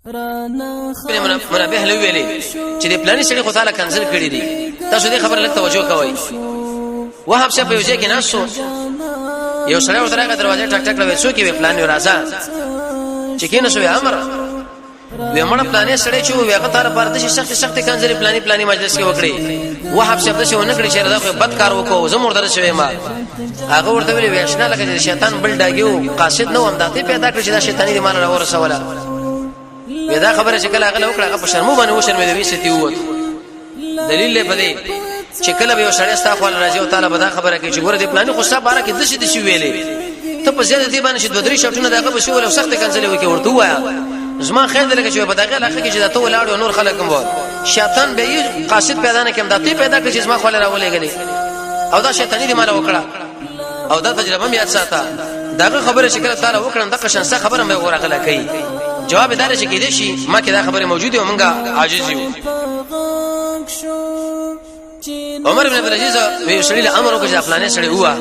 منبه له ویلي چې د پلاني سړي خو تعالی کنسل کړی دي تاسو دې خبره لږ توجه کوئ وهاب شه په یوځای کې ناسو یو سړی ورته دروازه ټک ټک راوځي څوک یې پلان راځه چې کینې شو امر ومړ پلانې سړی چې ویغه تر پرده شي سخت کنسل پلاني مجلس کې وکړي وهاب شه د څه ونه کړی چې راځه بد کار وکړو زموږ درته شوی ما هغه ورته ویل ویښنه لکه شیطان بل ډاګیو قاصد نو انداته پیدا کړی چې دا شیطانی دی مان راورسوله دا خبره چې کله هغه وکړه هغه په شرمو باندې وشرمې دی وستی ووت دلیل له بده چې کله به یو سړی ستاسو ول راځي او تعالی به دا خبره کوي چې ګوره دې پلان خو صاحب بارا کې د شي ویلې ته په زیاده دی باندې چې دوه درې شټونه دغه به شو ول سخت کنسل وکي ورته وایا زما خیر دلته چې په دغه علاقه کې چې دا ته ولاړ نور خلک هم وو شیطان به قاصد پیدا نه کوم دا ته پیدا کړي چې زما خو راولېګلې او دا شیطانی دی مال وکړه او دا تجربه مې یاد ساته داغه خبره چې کله تعالی وکړم د قشنسه خبره مې ورغله کوي جواب دار چې کېدې شي ما کې دا خبره موجوده او مونږه عاجز یو عمر بن عبد العزيز وی شړي له امر وکړه خپلانه شړي هوا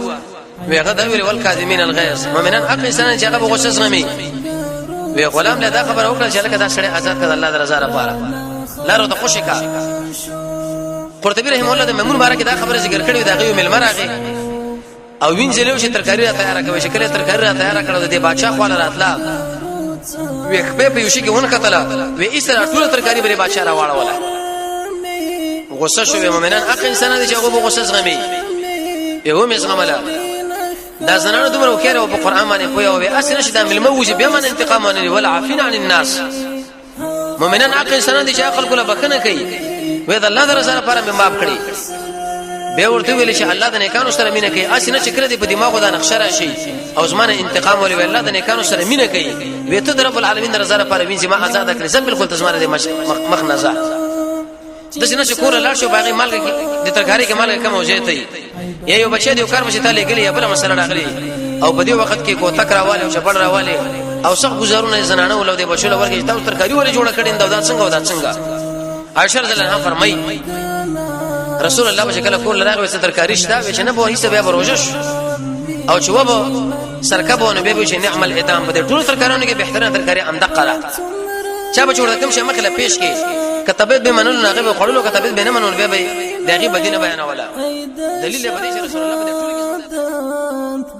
ویغه دا ویل ول کاظمین الغیظ مؤمنان حق انسان چې هغه غوسه زغمي وی غلام له دا خبره وکړه چې لکه دا شړي آزاد کړه الله رضا لپاره لارو ته خوشی کا قرطبی رحم الله د ممنون بارک دا خبره ذکر کړی دا غو ملمر راغی او وینځلو چې ترکاری را تیار کوي شکل ترکاری را تیار کړو د بادشاہ خپل راتلا وی خپې په یوشي کې ونه کتله وی ایسره ټول ترکاری بری بادشاہ را واړوله غصه شو مؤمنان اخ انسان دي چې هغه غصه زغمي یو مې زغمله دا زنانه دومره وکړه او په قران باندې پوي او اسنه شته مل موجب یمن انتقام نه ولا عافین عن الناس مؤمنان اخ انسان دي چې عقل کله بکنه کوي وې دا الله درزه لپاره مې معاف کړی به ورته ویل چې الله د نیکانو سره مینه کوي اسنه چې کړه دې په دماغ دا نقشه راشي او زمانه انتقام ولې الله د نیکانو سره مینه کوي وې ته رب العالمین درزه لپاره وینځي ما آزاد کړی زم بالکل تزمانه دې مخ نزا د شنه شکر الله شو باغی مال د ترکاری کې مال کم او زیات دی یو بچی دی کار مشه تعالی غلی بل مسله راغلی او په دې وخت کې کو تکراواله او چپړ راواله او څخ گزارونه زنانه ولودې بچو ورګه تاسو ترکاری ولې جوړ کړین دا څنګه عائشہ رضی الله عنها فرمای رسول الله بشکل کول راغی څه ترکاری شته چې نه به هیڅ بیا بروجش او چې وبو سرکبونه به چې نعمل ادم په ټول ترکارونو کې بهترین ترکاری امدقره چا به جوړ کوم شي مخله پیش کې کتابت به منل نه غو خړلو کتابت به نه منل به دغه بدینه بیان ولا دلیل به دې رسول الله په ټول کې